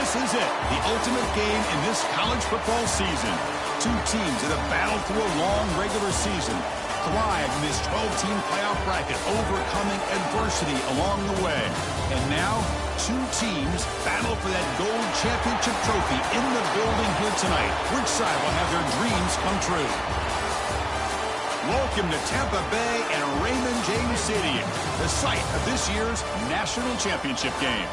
This is it, the ultimate game in this college football season. Two teams that have battled through a long regular season, thrived in this 12-team playoff bracket, overcoming adversity along the way. And now, two teams battle for that gold championship trophy in the building here tonight. Which side will have their dreams come true? Welcome to Tampa Bay and Raymond James Stadium, the site of this year's national championship game.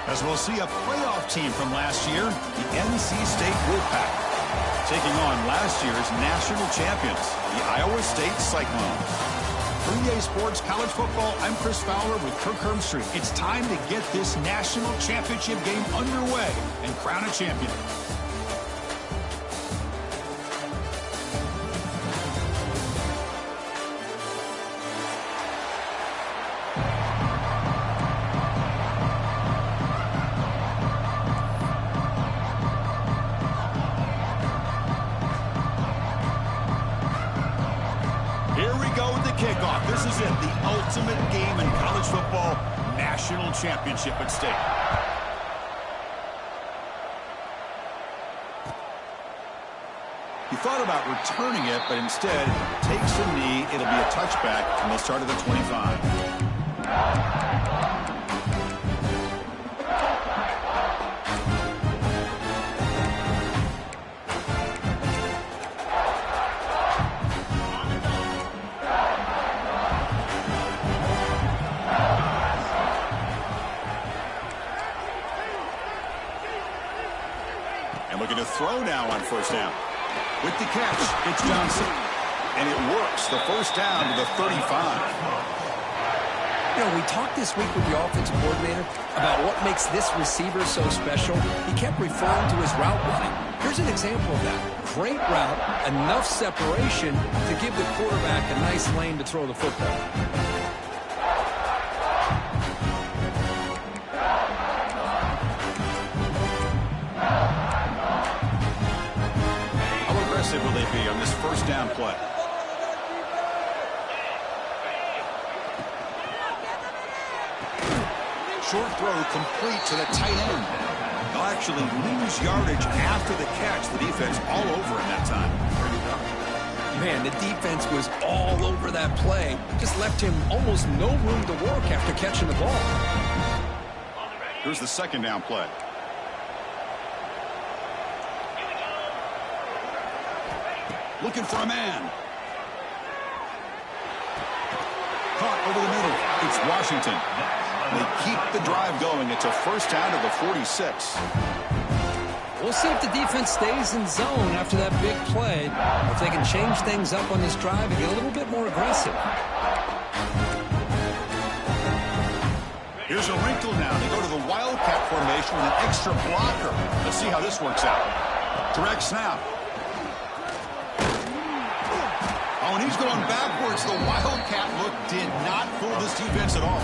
As we'll see a playoff team from last year, the NC State Wolfpack, taking on last year's national champions, the Iowa State Cyclones. For EA Sports College Football, I'm Chris Fowler with Kirk Hermstreet. It's time to get this national championship game underway and crown a champion. Kickoff. This is it, the ultimate game in college football, national championship at stake. He thought about returning it, but instead takes a knee. It'll be a touchback, and they'll start at the 25. Looking to throw now on first down. With the catch, it's Johnson. And it works. The first down to the 35. You know, we talked this week with the offensive coordinator about what makes this receiver so special. He kept referring to his route running. Here's an example of that. Great route, enough separation to give the quarterback a nice lane to throw the football. Will they be on this first down play? Short throw complete to the tight end. They'll actually lose yardage after the catch. The defense all over in that time. Man, the defense was all over that play. Just left him almost no room to work after catching the ball. Here's the second down play. Looking for a man. Caught over the middle. It's Washington. They keep the drive going. It's a first down to the 46. We'll see if the defense stays in zone after that big play. If they can change things up on this drive and get a little bit more aggressive. Here's a wrinkle now. They go to the Wildcat formation with an extra blocker. Let's see how this works out. Direct snap. Oh, and he's going backwards. The Wildcat look did not fool this defense at all.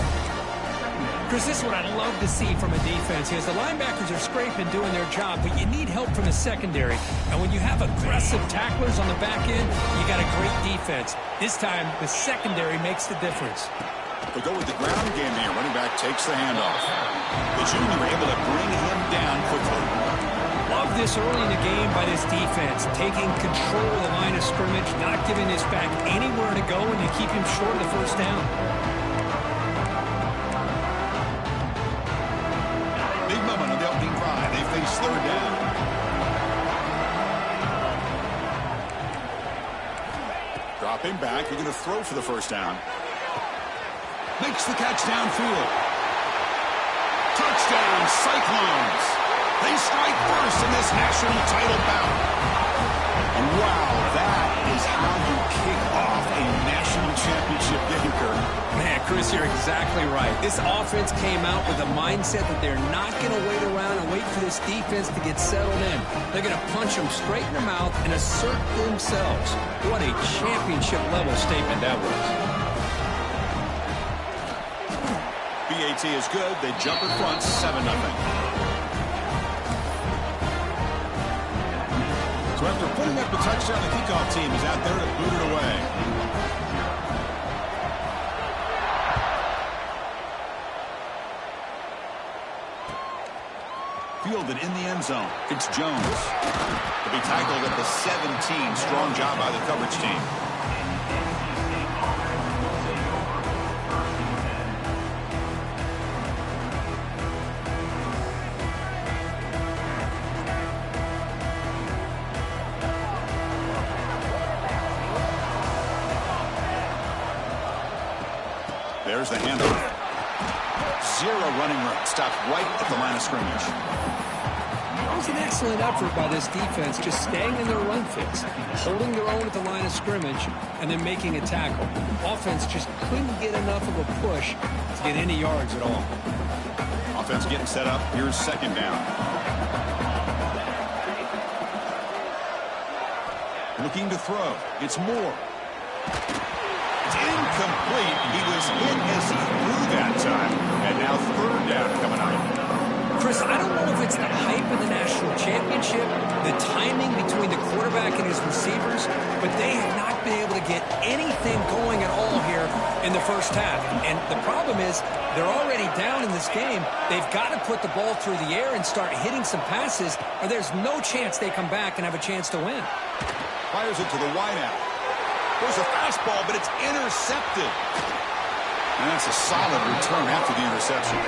Chris, this is what I'd love to see from a defense. As the linebackers are scraping, doing their job, but you need help from the secondary. And when you have aggressive tacklers on the back end, you got a great defense. This time, the secondary makes the difference. They go with the ground game here. Running back takes the handoff. The junior able to bring him down quickly. Love this early in the game by this defense, taking control of the line of scrimmage, not giving this back anywhere to go, and you keep him short of the first down. Big moment on the opening drive. They face third down. Dropping back. You're going to throw for the first down. Makes the catch downfield. Touchdown, Cyclones. They strike first in this national title bout. And wow, that is how you kick off a national championship game, Kirk. Man, Chris, you're exactly right. This offense came out with a mindset that they're not going to wait around and wait for this defense to get settled in. They're going to punch them straight in the mouth and assert themselves. What a championship-level statement that was. BAT is good. They jump in front, 7-0. So after putting up the touchdown, the kickoff team is out there to boot it away. Fielded in the end zone. It's Jones. To be tackled at the 17. Strong job by the coverage team. There's the handoff. Zero running room. Stopped right at the line of scrimmage. That was an excellent effort by this defense, just staying in their run fix, holding their own at the line of scrimmage, and then making a tackle. Offense just couldn't get enough of a push to get any yards at all. Offense getting set up. Here's second down. Looking to throw. It's Moore. Incomplete. He was hit as he threw that time. And now third down coming up. Chris, I don't know if it's the hype of the national championship, the timing between the quarterback and his receivers, but they have not been able to get anything going at all here in the first half. And the problem is they're already down in this game. They've got to put the ball through the air and start hitting some passes, or there's no chance they come back and have a chance to win. Fires it to the wideout. There's a fastball, but it's intercepted. And that's a solid return after the interception.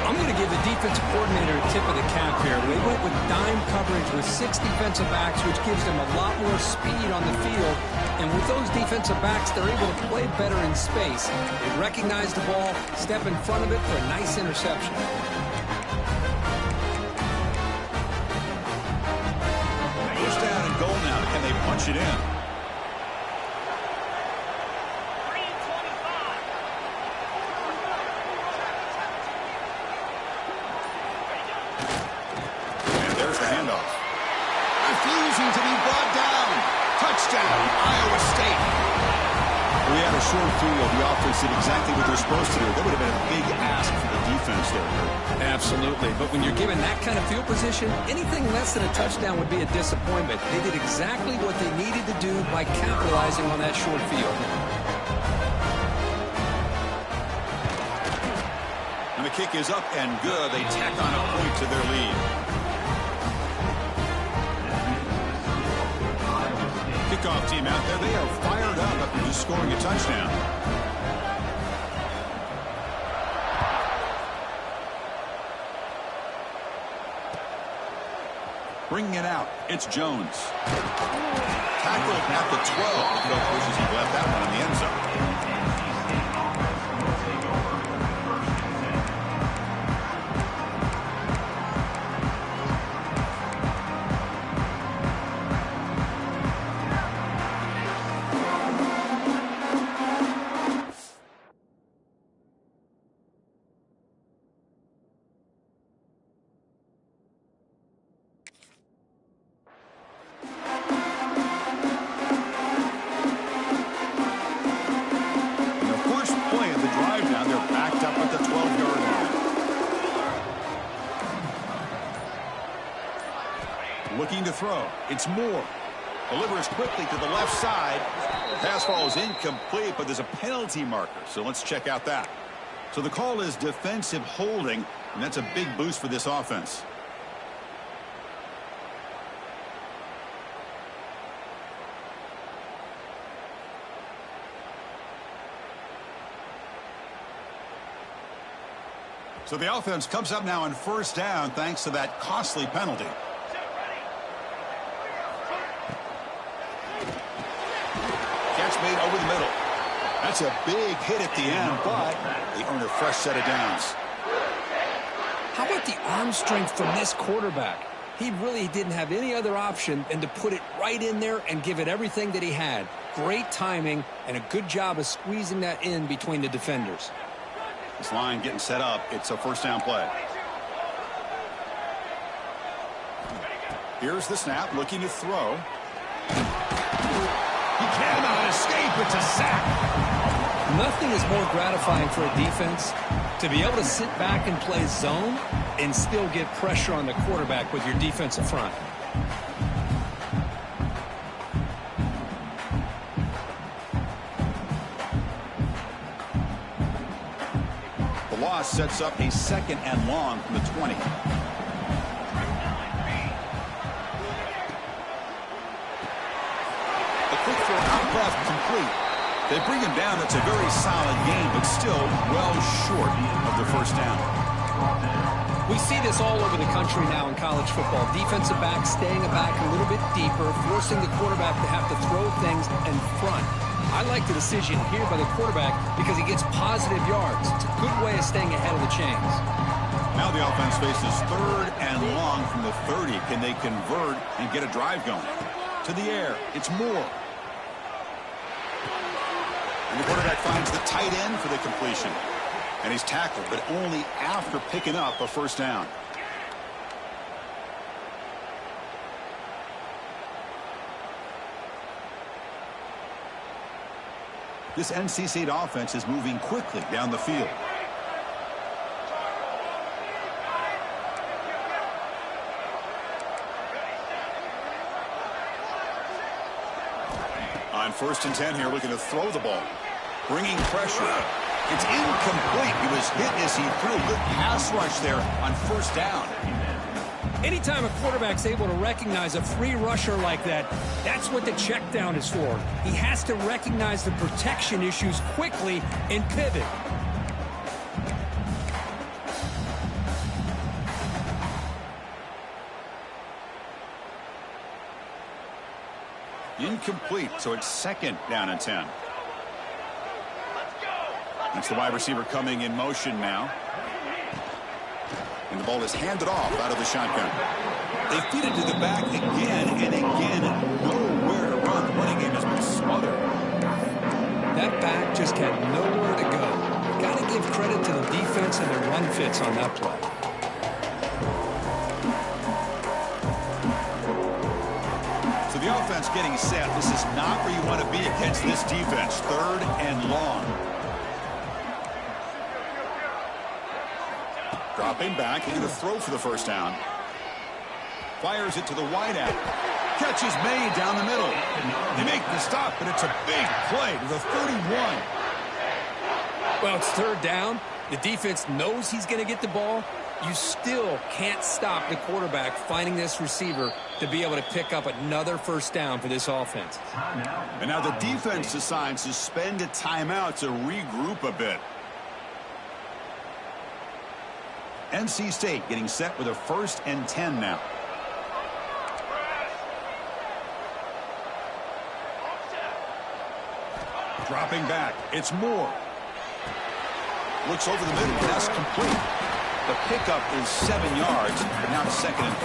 I'm going to give the defensive coordinator a tip of the cap here. They went with dime coverage with 6 defensive backs, which gives them a lot more speed on the field. And with those defensive backs, they're able to play better in space. They recognize the ball, step in front of it for a nice interception. First down and goal now. Can they punch it in? Refusing to be brought down. Touchdown, Iowa State. We had a short field. The offense did exactly what they're supposed to do. That would have been a big ask for the defense there. Absolutely. But when you're given that kind of field position, anything less than a touchdown would be a disappointment. They did exactly what they needed to do by capitalizing on that short field. And the kick is up and good. They tack on a point to their lead. Kickoff team out there. They are fired up after just scoring a touchdown. Bringing it out. It's Jones. Tackled at the 12. The coach wishes he left that one in the end zone. Looking to throw. It's Moore. Delivers quickly to the left side. Pass ball is incomplete, but there's a penalty marker. So let's check out that. So the call is defensive holding, and that's a big boost for this offense. So the offense comes up now on first down thanks to that costly penalty. Catch made over the middle. That's a big hit at the end, but they earn a fresh set of downs. How about the arm strength from this quarterback? He really didn't have any other option than to put it right in there and give it everything that he had. Great timing and a good job of squeezing that in between the defenders. This line getting set up. It's a first down play. Here's the snap, looking to throw. He cannot escape. It's a sack. Nothing is more gratifying for a defense to be able to sit back and play zone and still get pressure on the quarterback with your defensive front. The loss sets up a second and long from the 20. They bring him down. It's a very solid game, but still well short of the first down. We see this all over the country now in college football. Defensive backs staying back a little bit deeper, forcing the quarterback to have to throw things in front. I like the decision here by the quarterback because he gets positive yards. It's a good way of staying ahead of the chains. Now the offense faces 3rd and long from the 30. Can they convert and get a drive going? To the air. It's Moore. And the quarterback finds the tight end for the completion. And he's tackled, but only after picking up a first down. This NC State offense is moving quickly down the field. On 1st and 10 here, looking to throw the ball. Bringing pressure. It's incomplete. He was hit as he threw. Good pass rush there on 1st down. Anytime a quarterback's able to recognize a free rusher like that, that's what the check down is for. He has to recognize the protection issues quickly and pivot. Incomplete, so it's 2nd down and 10. That's the wide receiver coming in motion now. And the ball is handed off out of the shotgun. They feed it to the back again and again. Nowhere to run. The running game has been smothered. That back just had nowhere to go. Got to give credit to the defense and their run fits on that play. So the offense getting set. This is not where you want to be against this defense. 3rd and long. Dropping back, looking to throw for the first down. Fires it to the wideout. Catch is made down the middle. They make the stop, but it's a big play to the 31. Well, it's 3rd down. The defense knows he's going to get the ball. You still can't stop the quarterback finding this receiver to be able to pick up another first down for this offense. And now the defense decides to spend a timeout to regroup a bit. NC State getting set with a 1st and 10 now. Dropping back. It's Moore. Looks over the middle. That's complete. The pickup is 7 yards, but now 2nd and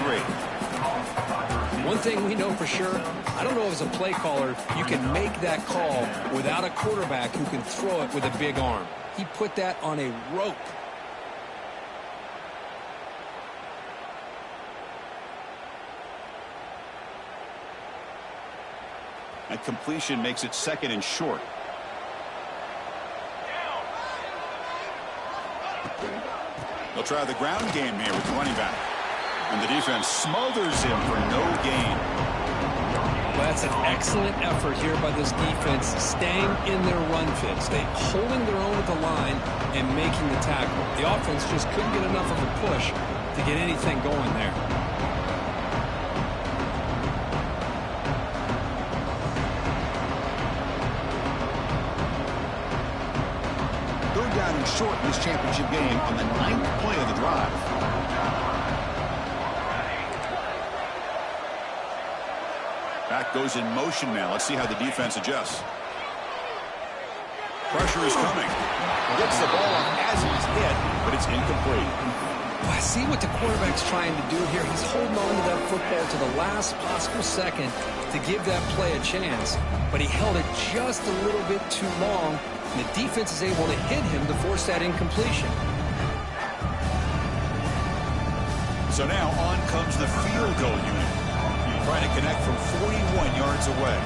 3. One thing we know for sure, I don't know as a play caller, you can make that call without a quarterback who can throw it with a big arm. He put that on a rope. And completion makes it 2nd and short. They'll try the ground game here with the running back. And the defense smothers him for no gain. Well, that's an excellent effort here by this defense, staying in their run fits. They holding their own at the line and making the tackle. The offense just couldn't get enough of a push to get anything going there. Down and short in this championship game on the 9th play of the drive. Back goes in motion now. Let's see how the defense adjusts. Pressure is coming. Gets the ball off as he's hit, but it's incomplete. Well, I see what the quarterback's trying to do here. He's holding on to that football to the last possible second to give that play a chance, but he held it just a little bit too long. And the defense is able to hit him to force that incompletion. So now on comes the field goal unit. Trying to connect from 41 yards away.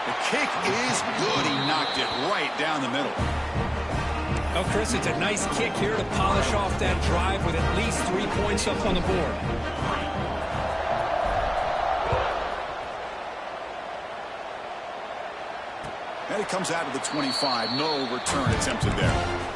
The kick is good. He knocked it right down the middle. Oh, Chris, it's a nice kick here to polish off that drive with at least 3 points up on the board. And it comes out of the 25. No return attempted there.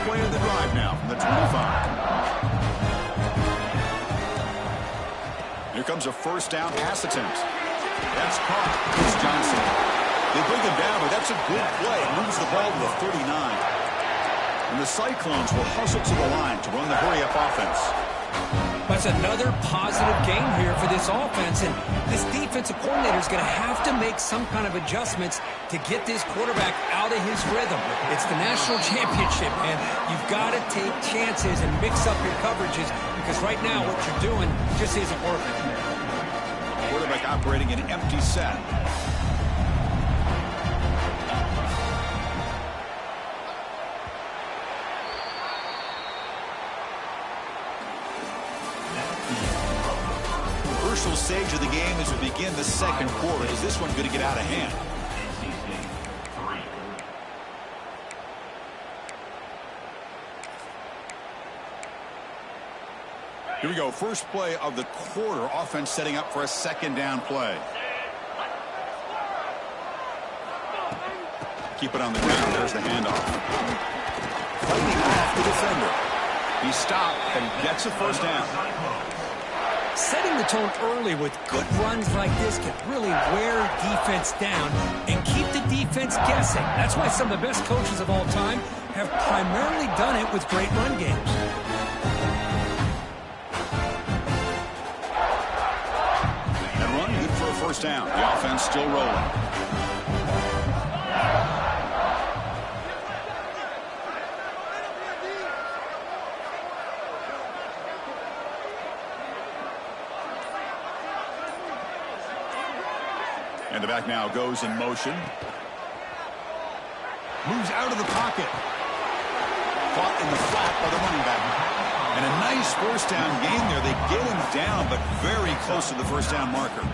play of the drive now from the 25. Here comes a first down pass attempt. That's caught. It's Johnson. They bring him down, but that's a good play. Moves the ball to the 39. And the Cyclones will hustle to the line to run the hurry-up offense. That's another positive game here for this offense, and this defensive coordinator is going to have to make some kind of adjustments to get this quarterback out of his rhythm. It's the national championship, man. You've got to take chances and mix up your coverages, because right now what you're doing just isn't working. Quarterback operating an empty set. Crucial stage of the game as we begin the second quarter. Is this one going to get out of hand? Here we go. First play of the quarter. Offense setting up for a second down play. Keep it on the ground. There's the handoff. Fighting off the defender. He stopped and gets a first down. Setting the tone early with good runs like this can really wear defense down and keep the defense guessing. That's why some of the best coaches of all time have primarily done it with great run games. That run good for a first down. The offense still rolling. And the back now goes in motion. Moves out of the pocket. Caught in the flat by the running back. And a nice first down gain there. They get him down, but very close to the first down marker.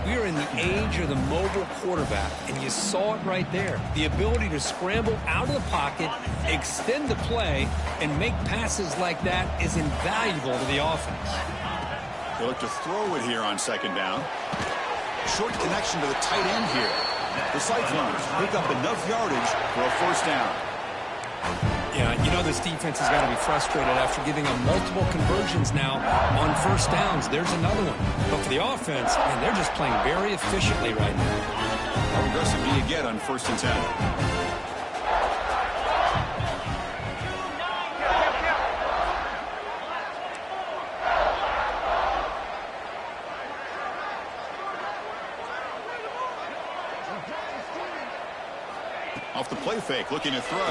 We are in the age of the mobile quarterback, and you saw it right there. The ability to scramble out of the pocket, extend the play, and make passes like that is invaluable to the offense. They look to throw it here on second down. Short connection to the tight end here. The Cyclones pick up enough yardage for a first down. Yeah, you know this defense has got to be frustrated after giving them multiple conversions now on first downs. There's another one. But for the offense, man, they're just playing very efficiently right now. How aggressive do you get on 1st and 10? Off the play fake, looking to throw.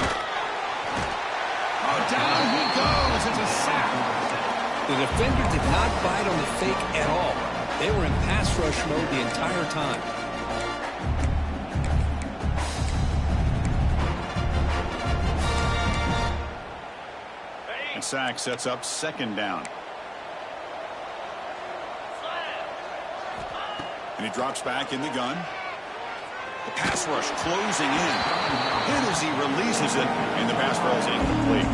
Oh, down he goes. It's a sack. The defender did not bite on the fake at all. They were in pass rush mode the entire time. And sack sets up second down. And he drops back in the gun. The pass rush closing in. And as he releases it, and the pass ball is incomplete.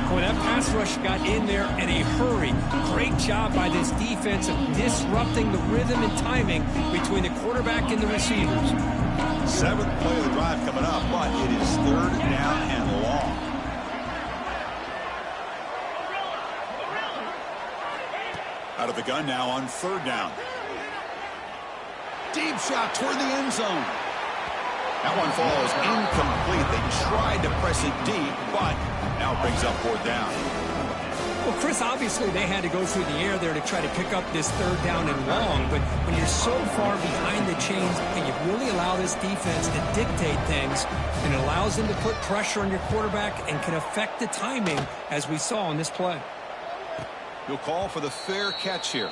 Boy, that pass rush got in there in a hurry. Great job by this defense of disrupting the rhythm and timing between the quarterback and the receivers. 7th play of the drive coming up, but it is 3rd down and long. Out of the gun now on 3rd down. Deep shot toward the end zone. That one falls incomplete. They tried to press it deep, but now it brings up 4th down. Well, Chris, obviously they had to go through the air there to try to pick up this 3rd down and long, but when you're so far behind the chains, and you really allow this defense to dictate things, and it allows them to put pressure on your quarterback and can affect the timing, as we saw on this play. He'll call for the fair catch here.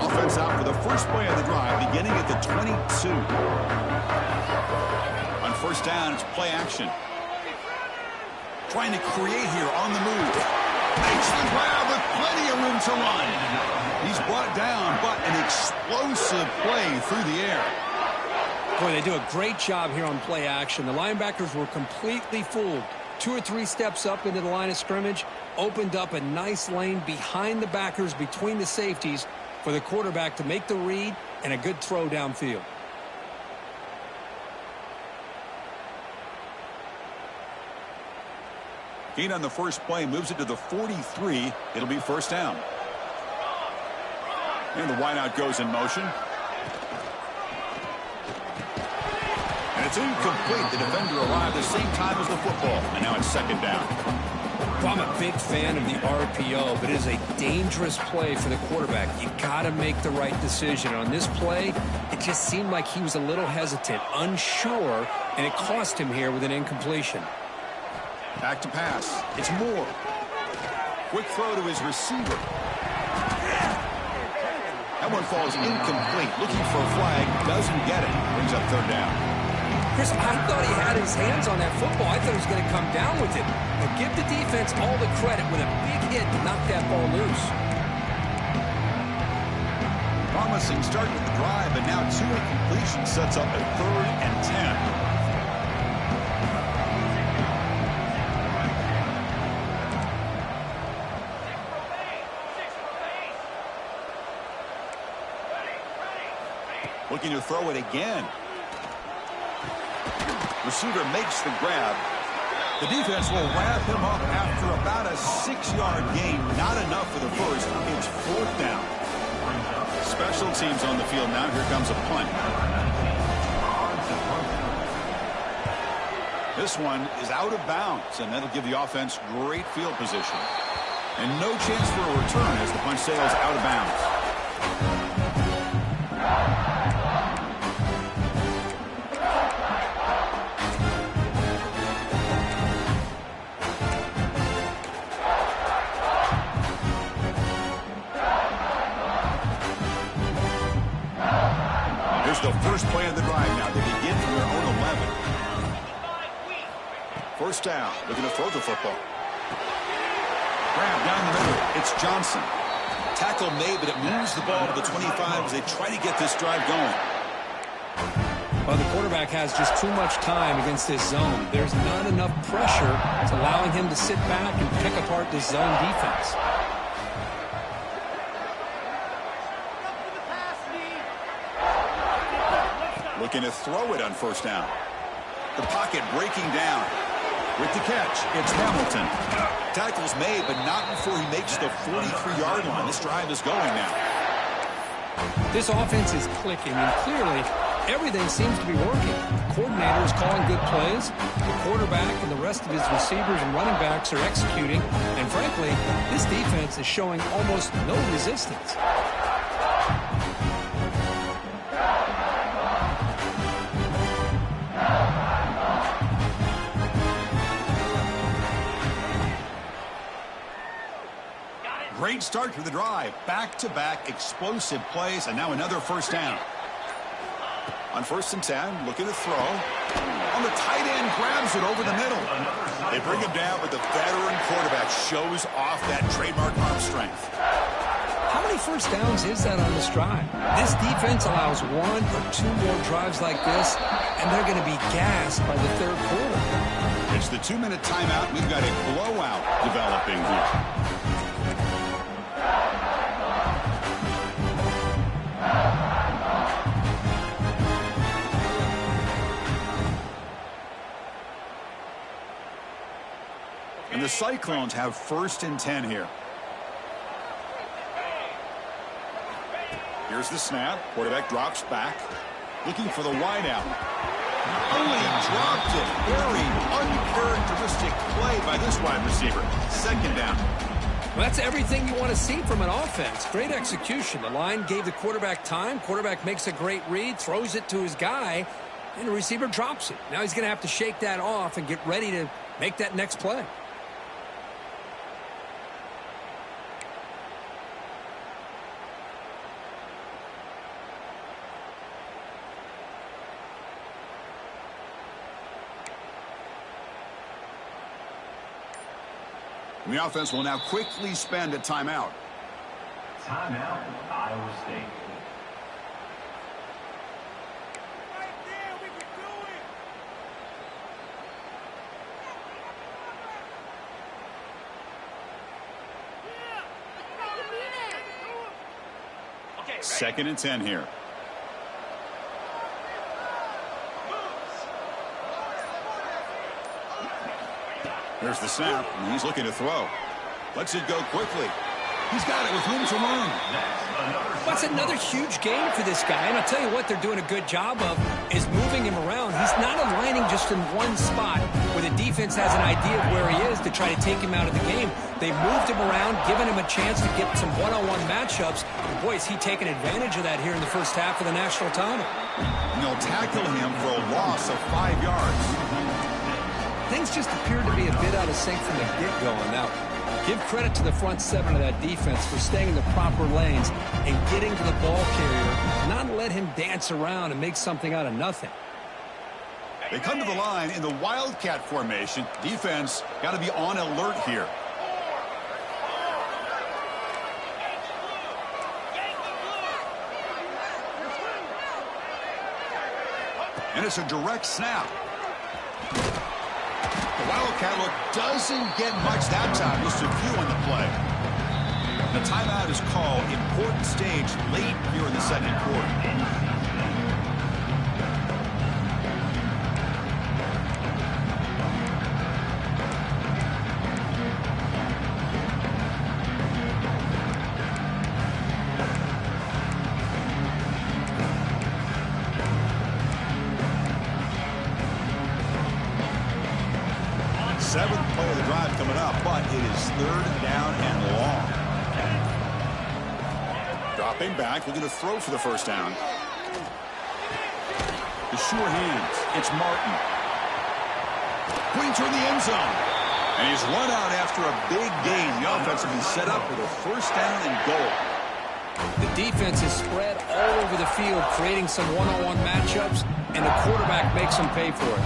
Offense out for the first play of the drive, beginning at the 22. On 1st down, it's play action. Trying to create here on the move. Makes the grab with plenty of room to run. He's brought down, but an explosive play through the air. Boy, they do a great job here on play action. The linebackers were completely fooled 2 or 3 steps up into the line of scrimmage, opened up a nice lane behind the backers, between the safeties, for the quarterback to make the read and a good throw downfield. Gain on the first play, moves it to the 43. It'll be first down. And the wideout goes in motion. And it's incomplete. The defender arrived at the same time as the football. And now it's second down. Well, I'm a big fan of the RPO, but it is a dangerous play for the quarterback. You got to make the right decision. On this play, it just seemed like he was a little hesitant, unsure, and it cost him here with an incompletion. Back to pass. It's Moore. Quick throw to his receiver. That one falls incomplete. Looking for a flag. Doesn't get it. Brings up third down. Chris, I thought he had his hands on that football. I thought he was going to come down with it. But give the defense all the credit with a big hit to knock that ball loose. Promising start to the drive, but now 2 incompletions sets up a 3rd and 10. Looking to throw it again. Receiver makes the grab. The defense will wrap him up after about a 6-yard gain. Not enough for the first. It's 4th down. Special teams on the field now. Here comes a punt. This one is out of bounds, and that'll give the offense great field position. And no chance for a return as the punt sails out of bounds. The first play of the drive now. They begin from their own 11. First down. Looking to throw the football. Grab down the middle. It's Johnson. Tackle made, but it moves the ball to the 25 as they try to get this drive going. Well, the quarterback has just too much time against this zone. There's not enough pressure to allowing him to sit back and pick apart this zone defense. Looking to throw it on first down. The pocket breaking down. With the catch, it's Hamilton. Tackle's made, but not before he makes the 43-yard line. This drive is going now. This offense is clicking, and clearly everything seems to be working. The coordinator is calling good plays. The quarterback and the rest of his receivers and running backs are executing. And frankly, this defense is showing almost no resistance. Great start to the drive. Back-to-back explosive plays, and now another first down. On 1st and 10, looking to throw. On the tight end, grabs it over the middle. They bring him down, but the veteran quarterback shows off that trademark arm strength. How many first downs is that on this drive? This defense allows 1 or 2 more drives like this, and they're going to be gassed by the 3rd quarter. It's the 2-minute timeout. We've got a blowout developing here. And the Cyclones have 1st and 10 here. Here's the snap. Quarterback drops back. Looking for the wideout. Only dropped it. Very uncharacteristic play by this wide receiver. 2nd down. Well, that's everything you want to see from an offense. Great execution. The line gave the quarterback time. Quarterback makes a great read, throws it to his guy, and the receiver drops it. Now he's going to have to shake that off and get ready to make that next play. The offense will now quickly spend a timeout. Timeout, Iowa State. 2nd and 10 here. Here's the snap, and he's looking to throw. Lets it go quickly. He's got it with room to run. That's another huge game for this guy, and I'll tell you what they're doing a good job of is moving him around. He's not aligning just in one spot where the defense has an idea of where he is to try to take him out of the game. They moved him around, giving him a chance to get some one-on-one matchups. And boy, is he taking advantage of that here in the first half of the national title. And they'll tackle him for a loss of 5 yards. Things just appear to be a bit out of sync from the get-go on that one. Give credit to the front 7 of that defense for staying in the proper lanes and getting to the ball carrier, not let him dance around and make something out of nothing. They come to the line in the Wildcat formation. Defense got to be on alert here. And it's a direct snap. The Wildcat look doesn't get much that time. Just a few on the play. The timeout is called. Important stage late here in the 2nd quarter. Seventh play of the drive coming up, but it is 3rd down and long. Dropping back, looking to throw for the first down. The sure hands. It's Martin. Going toward the end zone. And he's run out after a big gain. The offense will be set up with a 1st down and goal. The defense is spread all over the field, creating some one-on-one matchups, and the quarterback makes them pay for it.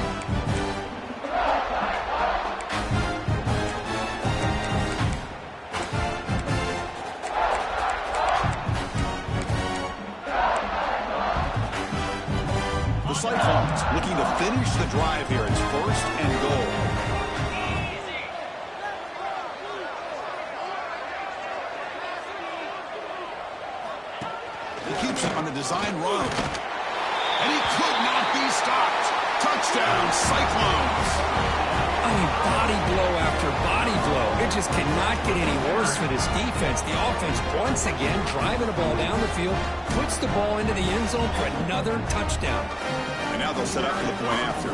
Cyclones looking to finish the drive here. It's 1st and goal. He keeps it on the design run. And he could not be stopped. Touchdown, Cyclones. I mean, body blow after body blow. It just cannot get any worse for this defense. The offense, once again, driving the ball down the field, puts the ball into the end zone for another touchdown. And now they'll set up for the point after.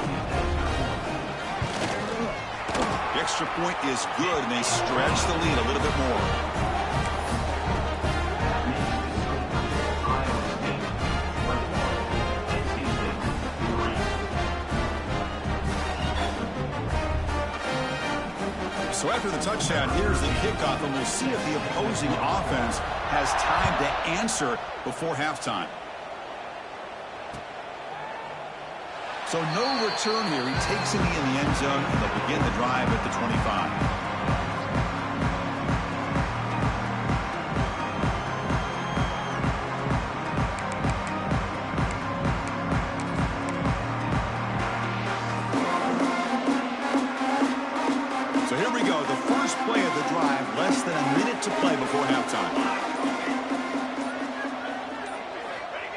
The extra point is good, and they stretch the lead a little bit more. So after the touchdown, here's the kickoff, and we'll see if the opposing offense has time to answer before halftime. So no return here. He takes it in the end zone, and they'll begin the drive at the 25. Play of the drive, less than a minute to play before halftime.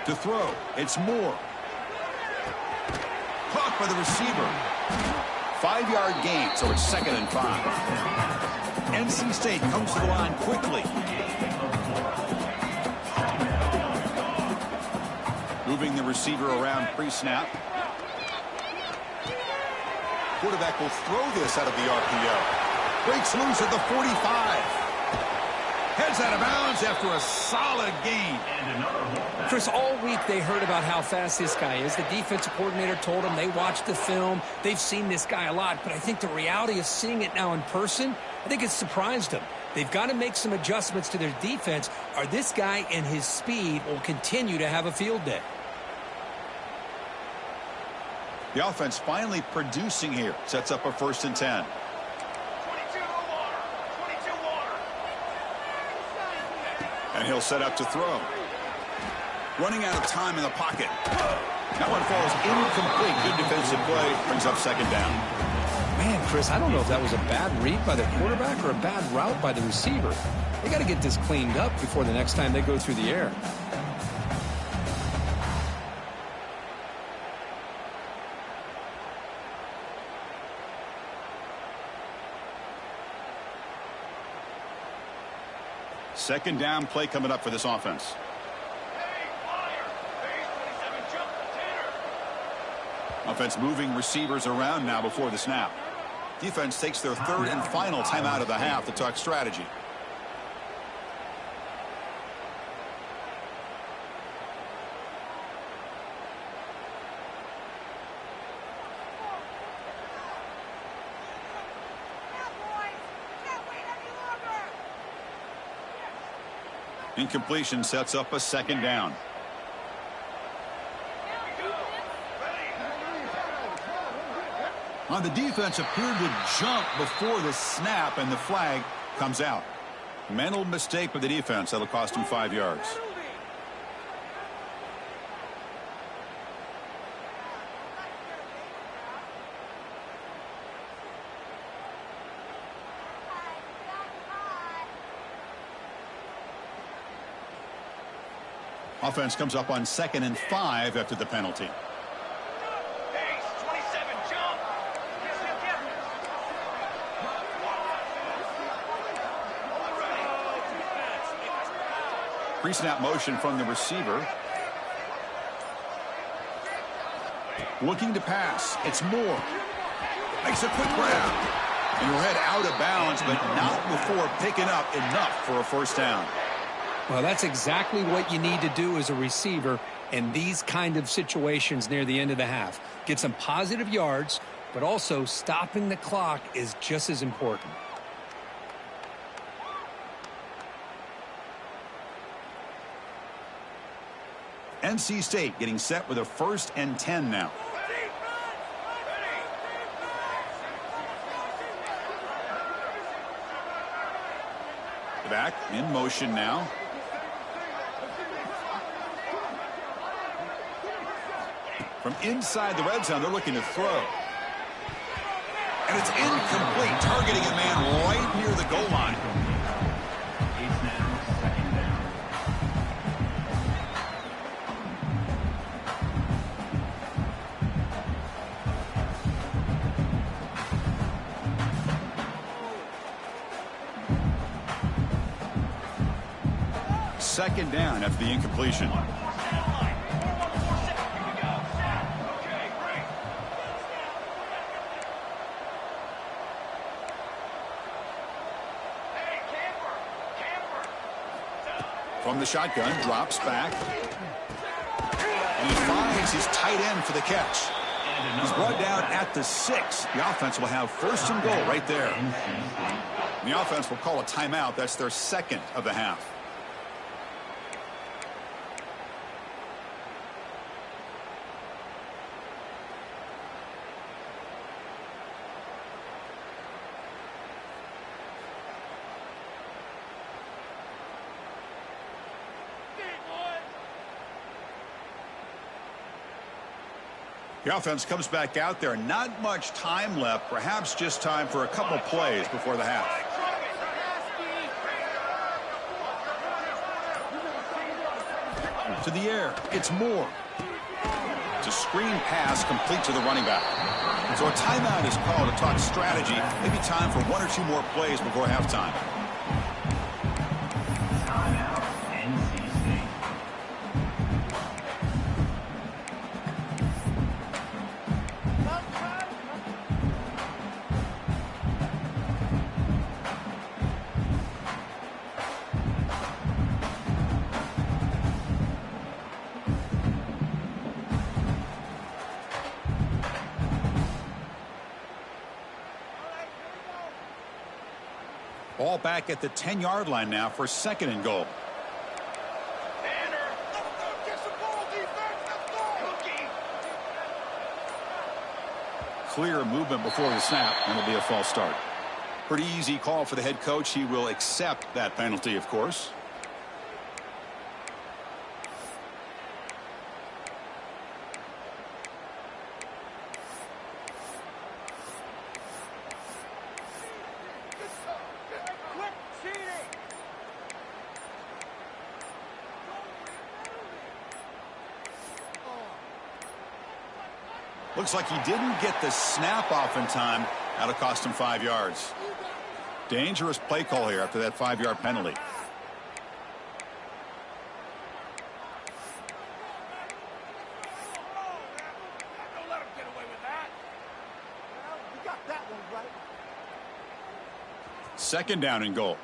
To throw, it's Moore. Caught by the receiver. 5-yard gain, so it's 2nd and 5. NC State comes to the line quickly. Moving the receiver around pre-snap. Quarterback will throw this out of the RPO. Breaks loose at the 45. Heads out of bounds after a solid gain. Chris, all week they heard about how fast this guy is. The defensive coordinator told them they watched the film. They've seen this guy a lot. But I think the reality of seeing it now in person, I think it's surprised them. They've got to make some adjustments to their defense, or this guy and his speed will continue to have a field day. The offense finally producing here. Sets up a 1st and 10. And he'll set up to throw. Running out of time in the pocket. That one falls incomplete. Good defensive play. Brings up 2nd down. Man, Chris, I don't know if that was a bad read by the quarterback or a bad route by the receiver. They got to get this cleaned up before the next time they go through the air. Second down play coming up for this offense. Offense moving receivers around now before the snap. Defense takes their third and final timeout of the half to talk strategy. Incompletion sets up a second down. The defense appeared to jump before the snap, and the flag comes out. Mental mistake of the defense. That'll cost him 5 yards. Offense comes up on 2nd and 5 after the penalty. Pre-snap motion from the receiver. Looking to pass. It's Moore. Makes a quick grab. And he'll head out of bounds, but not before picking up enough for a first down. Well, that's exactly what you need to do as a receiver in these kind of situations near the end of the half. Get some positive yards, but also stopping the clock is just as important. NC State getting set with a 1st and 10 now. Back in motion now. From inside the red zone, they're looking to throw. And it's incomplete, targeting a man right near the goal line. It's now 2nd down. Second down after the incompletion. From the shotgun, drops back. And he finds his tight end for the catch. He's brought down at the 6. The offense will have 1st and goal right there. The offense will call a timeout. That's their 2nd of the half. The offense comes back out there. Not much time left. Perhaps just time for a couple plays before the half. To the air. It's Moore. It's a screen pass complete to the running back. So a timeout is called to talk strategy. Maybe time for 1 or 2 more plays before halftime. Timeout, NC State. Ball back at the 10-yard line now for 2nd and goal. Clear movement before the snap, and it'll be a false start. Pretty easy call for the head coach. He will accept that penalty, of course. Looks like he didn't get the snap off in time. That'll cost him 5 yards. Dangerous play call here after that 5-yard penalty. second down and goal.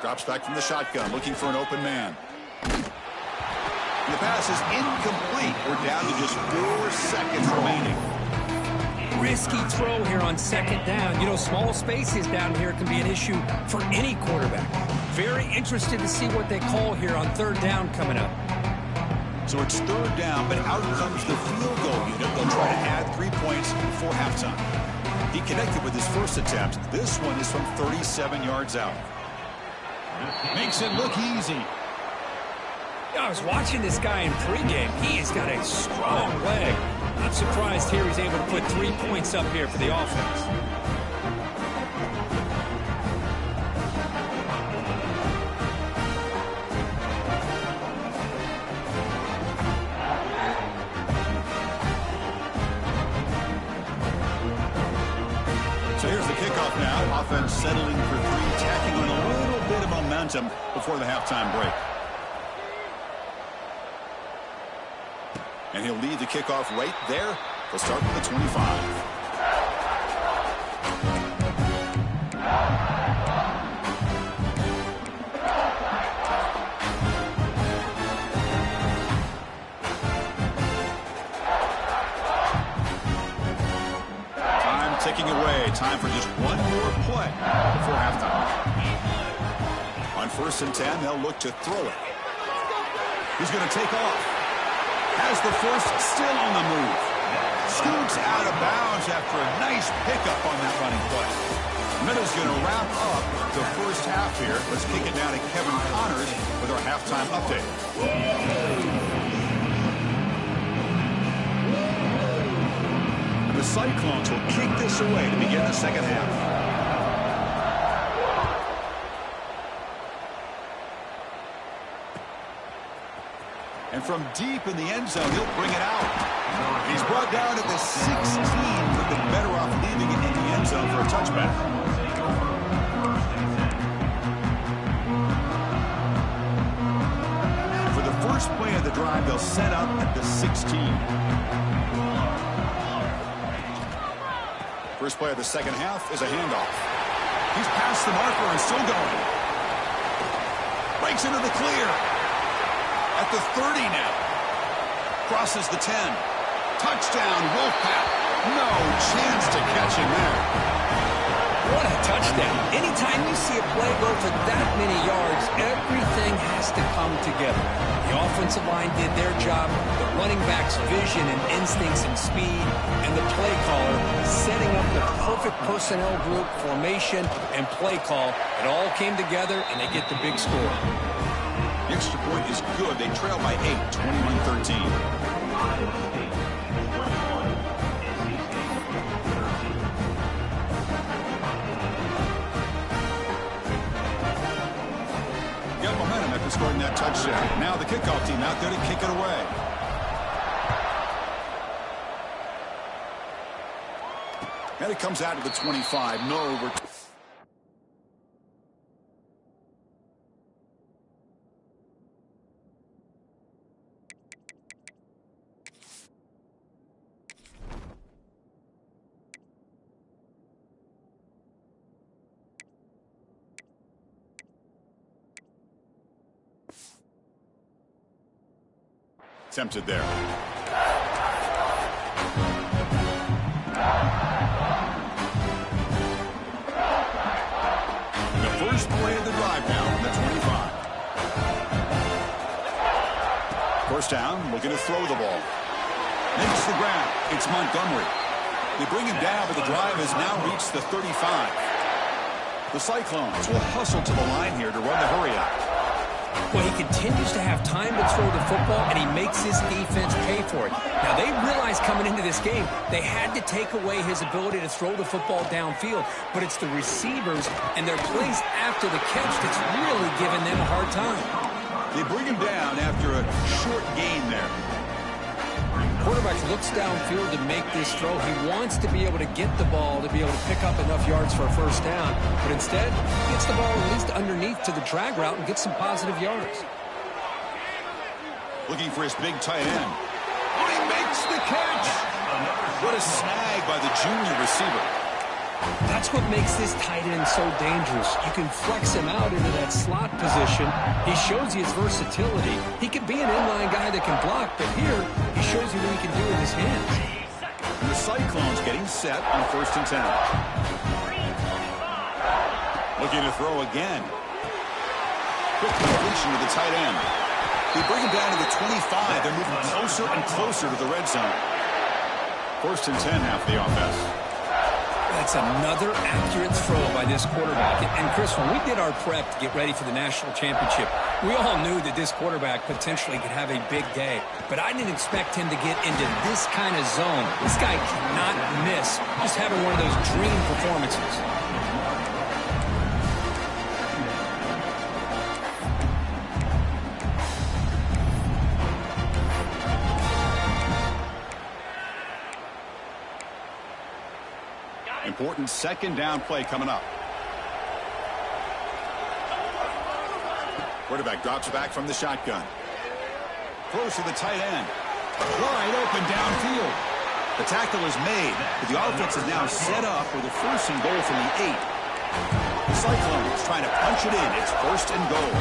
Drops back from the shotgun, looking for an open man. The pass is incomplete. We're down to just 4 seconds remaining. Risky throw here on second down. You know, small spaces down here can be an issue for any quarterback. Very interested to see what they call here on third down coming up. So it's third down, but out comes the field goal unit. They'll try to add 3 points before halftime. He connected with his first attempt. This one is from 37 yards out. Makes it look easy. I was watching this guy in pregame. He has got a strong leg. Not surprised here he's able to put 3 points up here for the offense. So here's the kickoff now. Offense settling for 3, tacking on a little bit of momentum before the halftime break. And he'll lead the kickoff right there. They'll start with the 25. Time ticking away. Time for just one more play before halftime. On 1st and 10, they'll look to throw it. He's going to take off. Has the first, still on the move. Scoots out of bounds after a nice pickup on that running play. Meadow's going to wrap up the first half here. Let's kick it down to Kevin Connors with our halftime update. The Cyclones will kick this away to begin the second half. And from deep in the end zone, he'll bring it out. He's brought down at the 16, but been better off leaving it in the end zone for a touchback. For the first play of the drive, they'll set up at the 16. First play of the second half is a handoff. He's past the marker and still going. Breaks into the clear. At the 30 now. Crosses the 10. Touchdown, Wolfpack. No chance to catch him there. What a touchdown. Anytime you see a play go for that many yards, everything has to come together. The offensive line did their job, the running back's vision and instincts and speed, and the play caller setting up the perfect personnel group, formation, and play call. It all came together, and they get the big score. The extra point is good. They trail by 8, 21-13. Got momentum after scoring that touchdown. Now the kickoff team out there to kick it away. And it comes out to the 25. No over. Tempted there. The first play of the drive now from the 25. First down, looking to throw the ball. Makes the grab. It's Montgomery. They bring him down, but the drive has now reached the 35. The Cyclones will hustle to the line here to run the hurry out. Well, he continues to have time to throw the football, and he makes his defense pay for it. Now, they realized coming into this game, they had to take away his ability to throw the football downfield, but it's the receivers and their plays after the catch that's really giving them a hard time. They bring him down after a short gain there. Quarterback looks downfield to make this throw. He wants to be able to get the ball to be able to pick up enough yards for a first down, but instead, he gets the ball at least underneath to the drag route and gets some positive yards. Looking for his big tight end. Oh, he makes the catch! What a snag by the junior receiver. That's what makes this tight end so dangerous. You can flex him out into that slot position. He shows you his versatility. He can be an inline guy that can block, but here he shows you what he can do with his hands. And the Cyclones getting set on 1st and 10. Looking to throw again. Quick completion to the tight end. They bring him down to the 25. They're moving closer and closer to the red zone. 1st and 10 half the offense. That's another accurate throw by this quarterback. And Chris, when we did our prep to get ready for the national championship, we all knew that this quarterback potentially could have a big day. But I didn't expect him to get into this kind of zone. This guy cannot miss just having one of those dream performances. Important 2nd down play coming up. Quarterback drops back from the shotgun. Throws to the tight end. Wide open downfield. The tackle is made, but the offense is now set up with a 1st and goal from the 8. The Cyclones trying to punch it in. It's 1st and goal.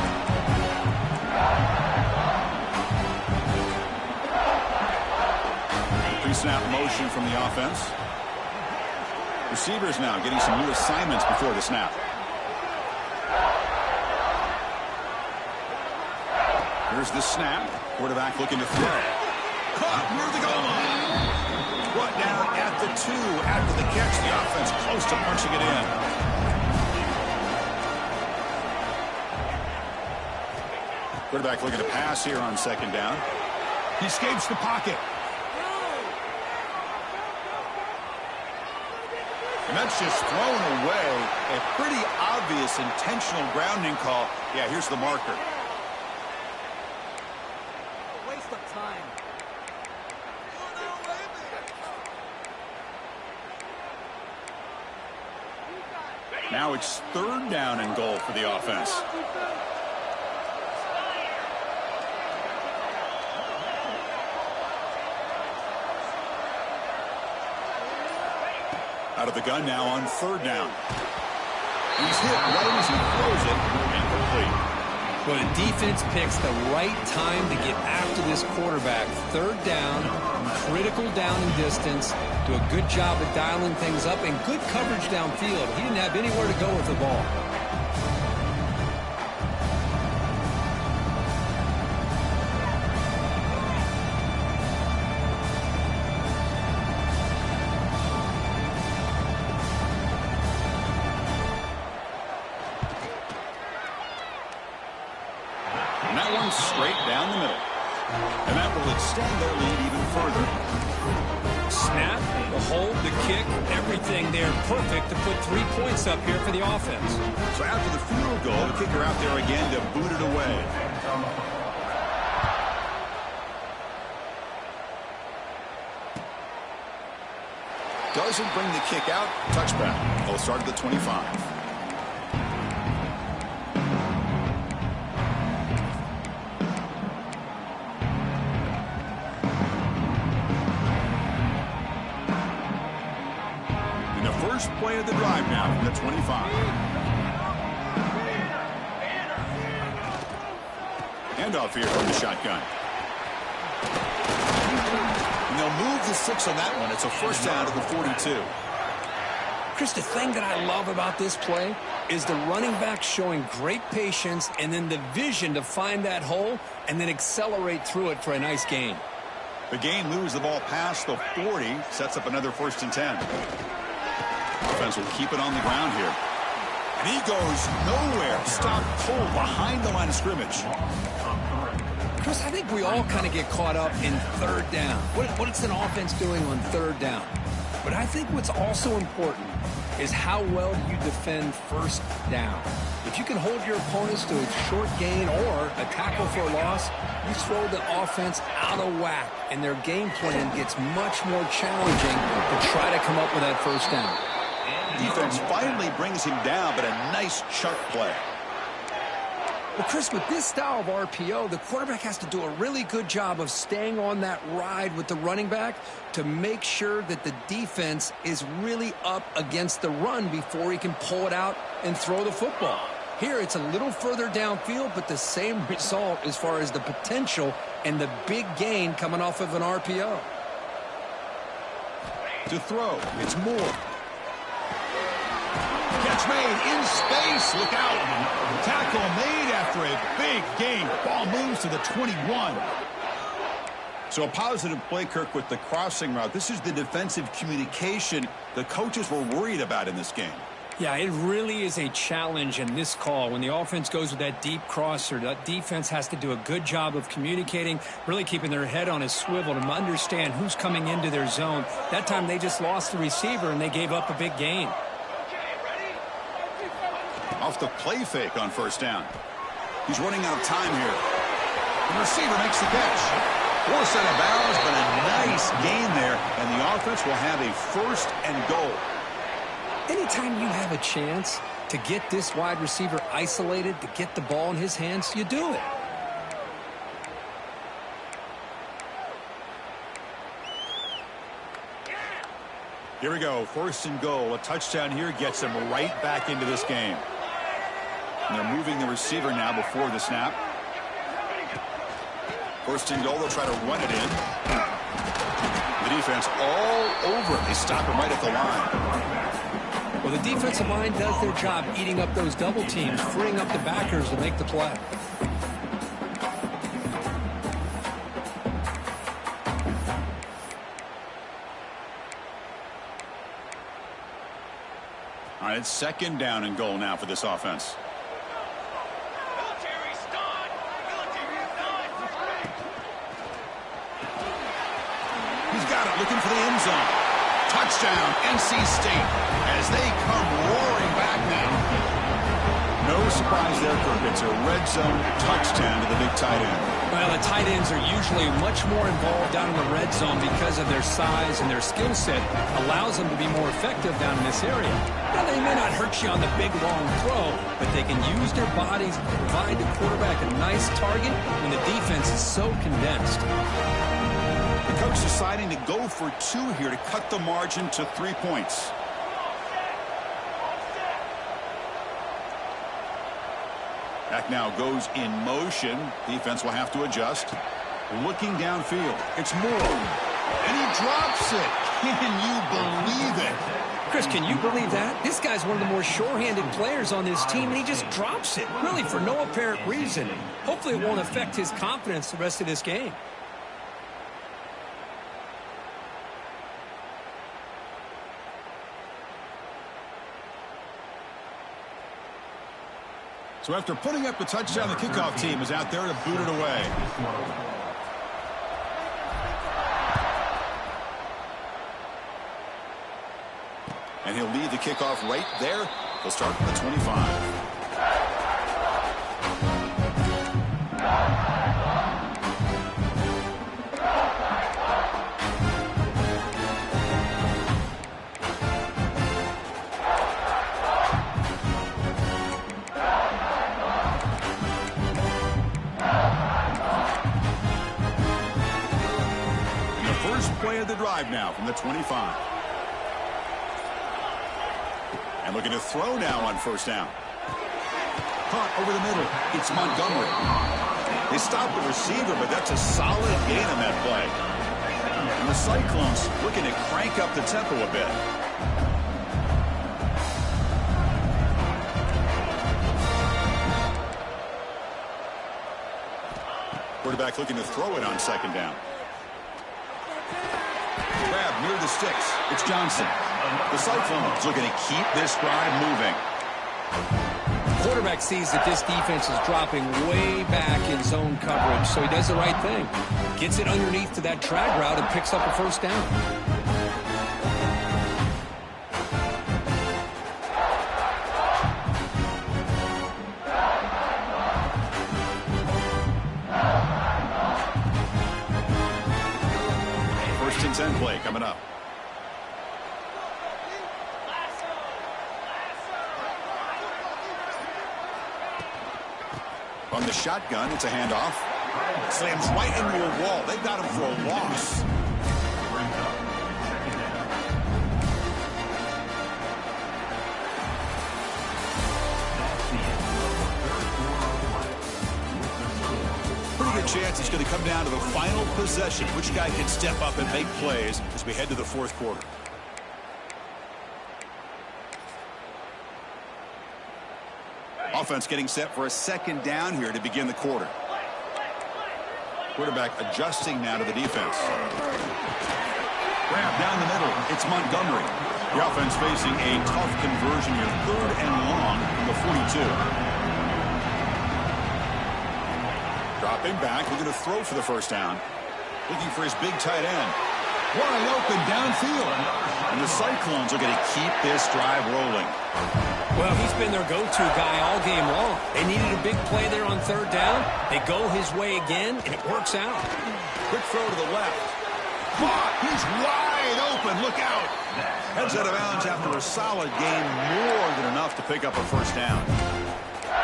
Pre-snap motion from the offense. Receivers now getting some new assignments before the snap. Here's the snap. Quarterback looking to throw. Caught near the goal line. Brought down at the 2 after the catch. The offense close to punching it in. Quarterback looking to pass here on 2nd down. He escapes the pocket. And that's just thrown away. A pretty obvious intentional grounding call. Yeah, here's the marker. Waste of time. Now it's 3rd down and goal for the offense. Out of the gun now on 3rd down. He's hit right as he throws it. Incomplete. Well, the defense picks the right time to get after this quarterback. 3rd down, critical down and distance. Do a good job of dialing things up and good coverage downfield. He didn't have anywhere to go with the ball. And that one's straight down the middle. And that will extend their lead even further. Snap, the hold, the kick, everything there perfect to put 3 points up here for the offense. So after the field goal, the kicker out there again to boot it away. Doesn't bring the kick out. Touchback. They'll start at the 25. First play of the drive now from the 25. Handoff here from the shotgun. And they'll move the 6 on that one. It's a 1st down to the 42. Chris, the thing that I love about this play is the running back showing great patience and then the vision to find that hole and then accelerate through it for a nice gain. The gain moves the ball past the 40, sets up another 1st and 10. Offense will keep it on the ground here. And he goes nowhere. Stopped cold behind the line of scrimmage. Chris, I think we all kind of get caught up in 3rd down. What's an offense doing on 3rd down? But I think what's also important is how well you defend 1st down. If you can hold your opponents to a short gain or a tackle for a loss, you throw the offense out of whack, and their game plan gets much more challenging to try to come up with that 1st down. Defense finally brings him down, but a nice chunk play. Well, Chris, with this style of RPO, the quarterback has to do a really good job of staying on that ride with the running back to make sure that the defense is really up against the run before he can pull it out and throw the football. Here, it's a little further downfield, but the same result as far as the potential and the big gain coming off of an RPO. To throw, it's Moore. Catch made in space. Look out. Tackle made after a big gain. Ball moves to the 21. So a positive play, Kirk, with the crossing route. This is the defensive communication the coaches were worried about in this game. Yeah, it really is a challenge in this call. When the offense goes with that deep crosser, that defense has to do a good job of communicating, really keeping their head on a swivel to understand who's coming into their zone. That time they just lost the receiver and they gave up a big gain. Off the play fake on first down. He's running out of time here. The receiver makes the catch. Forced out of bounds, but a nice gain there, and the offense will have a first and goal. Anytime you have a chance to get this wide receiver isolated, to get the ball in his hands, you do it. Here we go, first and goal. A touchdown here gets them right back into this game. And they're moving the receiver now before the snap. First and goal, they'll try to run it in. The defense all over it. They stop him right at the line. Well, the defensive line does their job eating up those double teams, freeing up the backers to make the play. All right, it's second down and goal now for this offense. He's got it, looking for the end zone. Touchdown, NC State, as they come roaring back now. No surprise there, Kirk. It's a red zone touchdown to the big tight end. Well, the tight ends are usually much more involved down in the red zone because of their size and their skill set allows them to be more effective down in this area. Now, they may not hurt you on the big, long throw, but they can use their bodies to provide the quarterback a nice target when the defense is so condensed. The coach deciding to go for two here to cut the margin to 3 points. Back now goes in motion. Defense will have to adjust. Looking downfield. It's Moore. And he drops it. Can you believe it? Chris, can you believe that? This guy's one of the more sure-handed players on this team, and he just drops it, really for no apparent reason. Hopefully it won't affect his confidence the rest of this game. So after putting up the touchdown, the kickoff team is out there to boot it away. And he'll lead the kickoff right there. He'll start from the 25. Play of the drive now from the 25. And looking to throw now on first down. Caught over the middle. It's Montgomery. They stopped the receiver, but that's a solid gain on that play. And the Cyclones looking to crank up the tempo a bit. Quarterback looking to throw it on second down. Grab near the sticks. It's Johnson. The Cyclones looking to keep this drive moving. The quarterback sees that this defense is dropping way back in zone coverage, so he does the right thing. Gets it underneath to that drag route and picks up a first down. First and 10 play coming up. From the shotgun, it's a handoff. Slams right into a wall. They got him for a loss. Pretty good chance it's going to come down to the final possession. Which guy can step up and make plays as we head to the fourth quarter. Offense getting set for a second down here to begin the quarter. Quarterback adjusting now to the defense. Grab down the middle. It's Montgomery. The offense facing a tough conversion here. 3rd and long from the 42. Dropping back. We're going to throw for the first down. Looking for his big tight end. Wide open downfield. And the Cyclones are going to keep this drive rolling. Well, he's been their go-to guy all game long. They needed a big play there on 3rd down. They go his way again, and it works out. Quick throw to the left. He's wide open. Look out. Heads out of bounds after a solid game. More than enough to pick up a first down.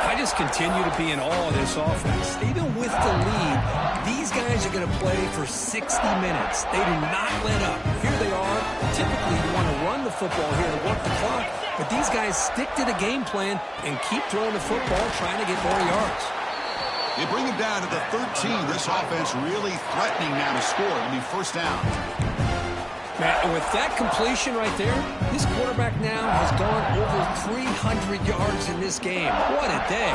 I just continue to be in awe of this offense. Even with the lead, these guys are going to play for 60 minutes. They do not let up. Here they are. Typically, you want to run the football here to work the clock, but these guys stick to the game plan and keep throwing the football, trying to get more yards. They bring it down to the 13. This offense really threatening now to score. It'll be first down. Matt, with that completion right there, this quarterback now has gone over 300 yards in this game. What a day.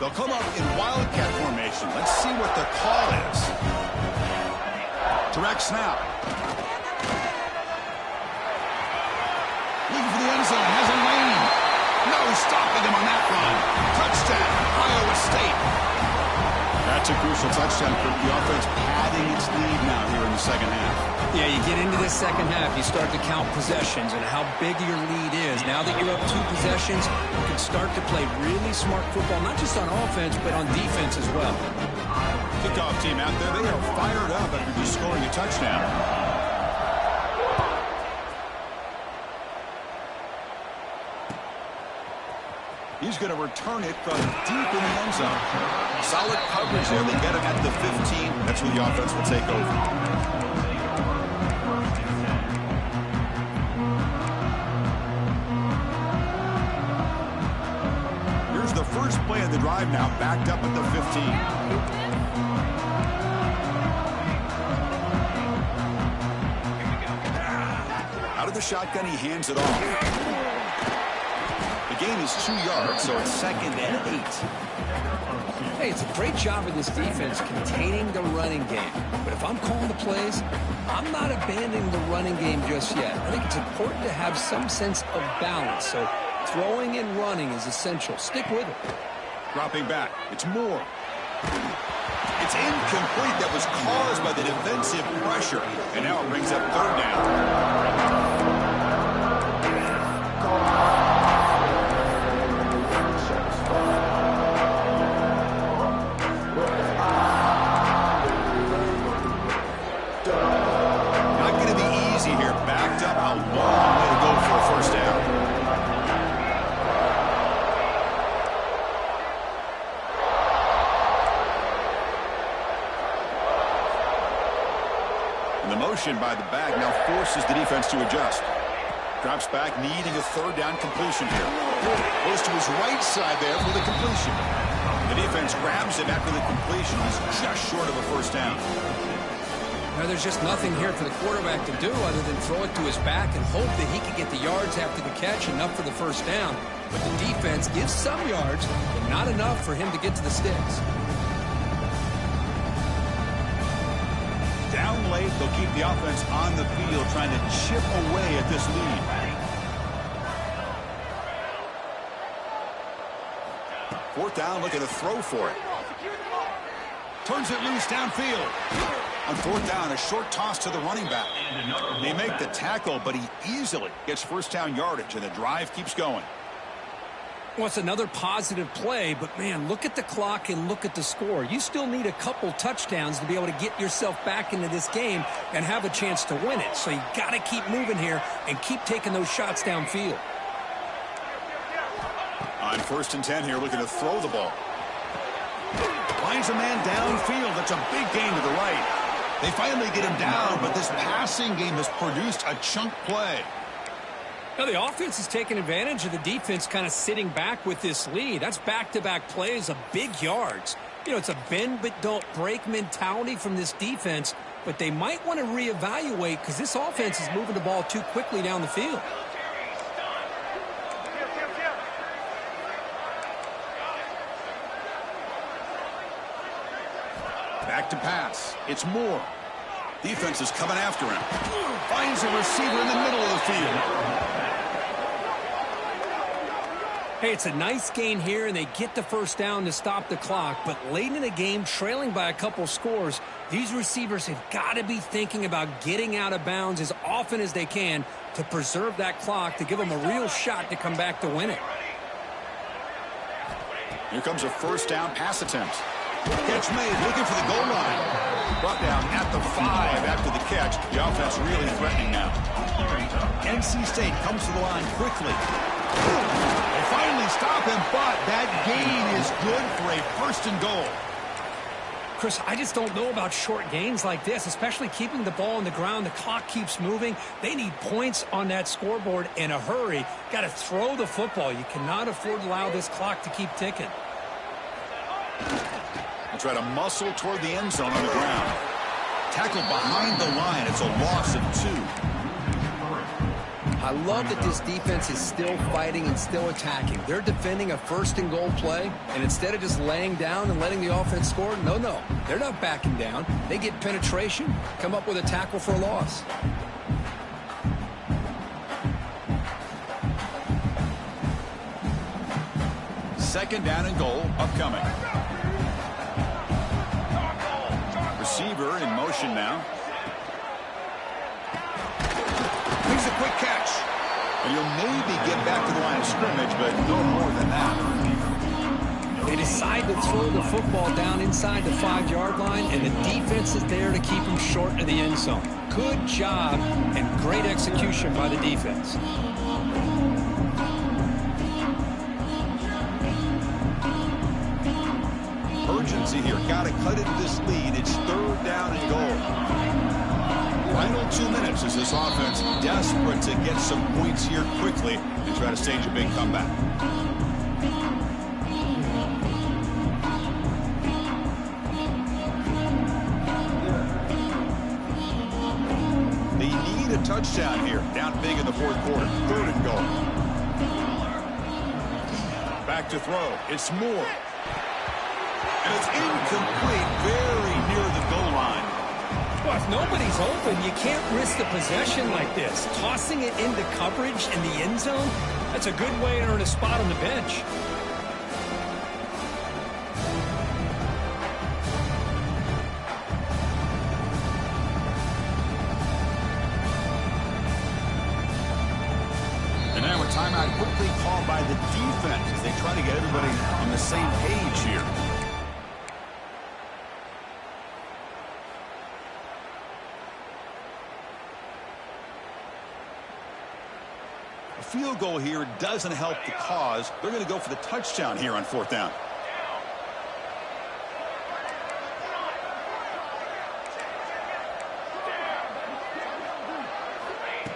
They'll come up in wildcat formation. Let's see what the call is. Direct snap. Looking for the end zone. Has a lane. No stopping him on that run. Touchdown, Iowa State. That's a crucial touchdown for the offense, padding its lead now here in the second half. Yeah, you get into this second half, you start to count possessions and how big your lead is. Now that you're up 2 possessions, you can start to play really smart football, not just on offense, but on defense as well. Kickoff team out there, they are fired up after just scoring a touchdown. He's going to return it from deep in the end zone. Solid coverage there. They get him at the 15. That's where the offense will take over. Here's the first play of the drive now, backed up at the 15. Out of the shotgun, he hands it off. The gain is 2 yards, so it's 2nd and 8. Hey, it's a great job of this defense containing the running game. But if I'm calling the plays, I'm not abandoning the running game just yet. I think it's important to have some sense of balance. So throwing and running is essential. Stick with it. Dropping back. It's Moore. It's incomplete. That was caused by the defensive pressure. And now it brings up 3rd down. By the back now forces the defense to adjust. Drops back, needing a 3rd down completion here. Goes to his right side there for the completion. The defense grabs him after the completion. He's just short of a first down. Now, there's just nothing here for the quarterback to do other than throw it to his back and hope that he can get the yards after the catch, enough for the first down. But the defense gives some yards, but not enough for him to get to the sticks. Down late, they'll keep the offense on the field, trying to chip away at this lead. Fourth down, looking to throw for it. Turns it loose downfield. On 4th down, a short toss to the running back. They make the tackle, but he easily gets first down yardage, and the drive keeps going. Well, it's another positive play, but, man, look at the clock and look at the score. You still need a couple touchdowns to be able to get yourself back into this game and have a chance to win it. So you got to keep moving here and keep taking those shots downfield. On 1st and 10 here, looking to throw the ball. Finds a man downfield. That's a big gain to the right. They finally get him down, but this passing game has produced a chunk play. Now, the offense is taking advantage of the defense kind of sitting back with this lead. That's back-to-back plays of big yards. You know, it's a bend but don't break mentality from this defense, but they might want to reevaluate because this offense is moving the ball too quickly down the field. Back to pass. It's Moore. Defense is coming after him. Finds a receiver in the middle of the field. Hey, it's a nice gain here, and they get the first down to stop the clock. But late in the game, trailing by a couple scores, these receivers have got to be thinking about getting out of bounds as often as they can to preserve that clock to give them a real shot to come back to win it. Here comes a first down pass attempt. Catch made, looking for the goal line. Brought down at the 5 after the catch. The offense really threatening now. NC State comes to the line quickly. They finally stop him, but that gain is good for a 1st and goal. Chris, I just don't know about short gains like this, especially keeping the ball on the ground. The clock keeps moving. They need points on that scoreboard in a hurry. Got to throw the football. You cannot afford to allow this clock to keep ticking. They'll try to muscle toward the end zone on the ground. Tackled behind the line. It's a loss of 2. I love that this defense is still fighting and still attacking. They're defending a 1st and goal play, and instead of just laying down and letting the offense score, no, they're not backing down. They get penetration, come up with a tackle for a loss. Second down and goal upcoming. Receiver in motion now. Makes a quick catch. And he'll maybe get back to the line of scrimmage, but no more than that. They decide to throw the football down inside the 5-yard line, and the defense is there to keep them short of the end zone. Good job and great execution by the defense. Urgency here. Got to cut into this lead. It's 3rd down and goal. Final 2 minutes as this offense desperate to get some points here quickly and try to stage a big comeback. They need a touchdown here. Down big in the 4th quarter. 3rd and goal. Back to throw. It's Moore. And it's incomplete, very near the goal line. Well, if nobody's open, you can't risk the possession like this. Tossing it into coverage in the end zone, that's a good way to earn a spot on the bench. And now a timeout quickly called by the defense as they try to get everybody on the same page here. A field goal here doesn't help the cause. They're going to go for the touchdown here on 4th down.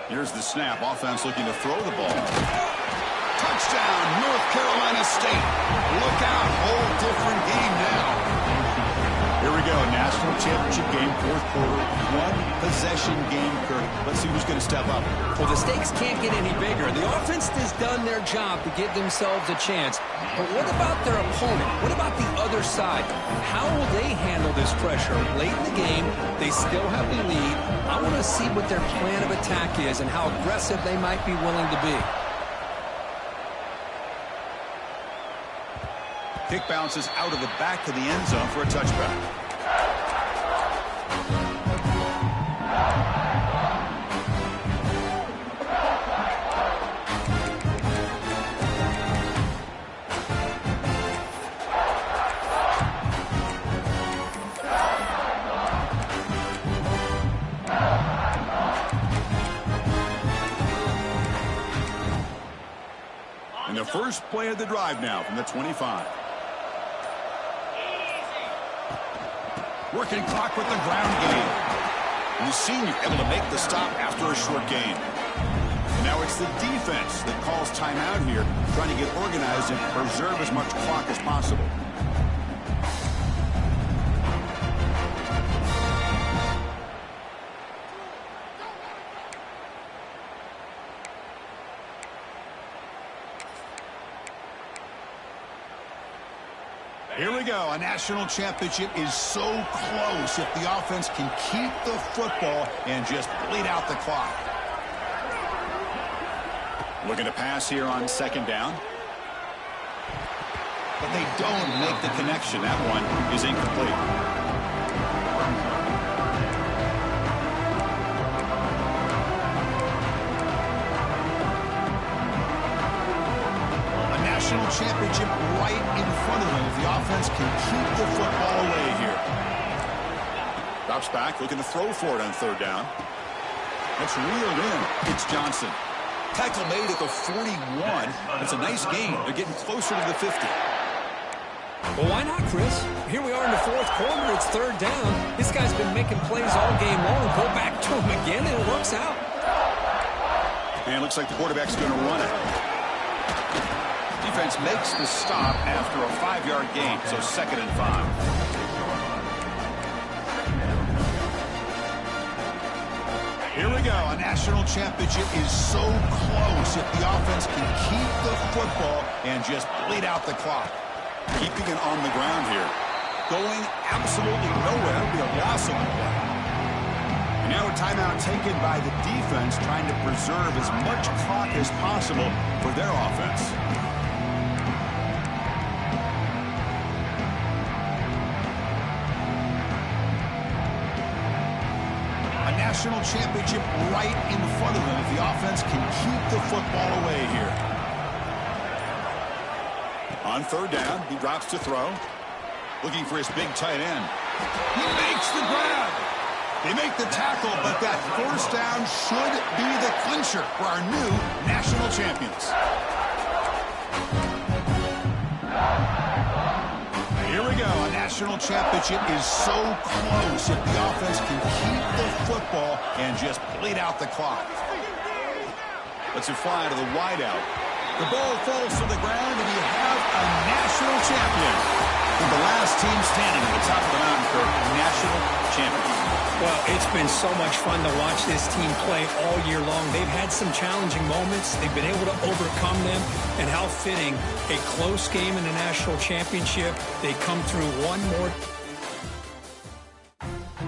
Here's the snap. Offense looking to throw the ball. Touchdown, North Carolina State. Look out. Whole different game now. Here we go. National championship game, 4th quarter. 1-possession game, Kirk. Let's see who's going to step up. Well, the stakes can't get any bigger. The offense has done their job to give themselves a chance. But what about their opponent? What about the other side? How will they handle this pressure? Late in the game, they still have the lead. I want to see what their plan of attack is and how aggressive they might be willing to be. Kick bounces out of the back of the end zone for a touchback. the first play of the drive now from the 25. Working clock with the ground game. And the senior able to make the stop after a short gain. And now it's the defense that calls timeout here, trying to get organized and preserve as much clock as possible. Here we go. A national championship is so close if the offense can keep the football and just bleed out the clock. Looking to pass here on second down. But they don't make the connection. That one is incomplete. National championship right in front of them if the offense can keep the football away here. Drops back, looking to throw for it on third down. It's reeled in. It's Johnson. Tackle made at the 41. It's a nice gain. They're getting closer to the 50. Well, why not, Chris? Here we are in the fourth quarter. It's third down. This guy's been making plays all game long. Go back to him again, and it works out. And it looks like the quarterback's going to run it. Defense makes the stop after a 5-yard gain, so 2nd and 5. Here we go. A national championship is so close if the offense can keep the football and just bleed out the clock. Keeping it on the ground here. Going absolutely nowhere. It'll be a loss on the play. And now a timeout taken by the defense, trying to preserve as much clock as possible for their offense. National championship right in front of them if the offense can keep the football away here. On third down, he drops to throw. Looking for his big tight end. He makes the grab. They make the tackle, but that first down should be the clincher for our new national champions. Here we go. A national championship is so close if the offense can keep the football and just bleed out the clock. Let's it fly to the wideout. The ball falls to the ground, and you have a national champion. And the last team standing at the top of the mountain for national champions. Well, it's been so much fun to watch this team play all year long. They've had some challenging moments. They've been able to overcome them. And how fitting, a close game in the national championship. They come through one more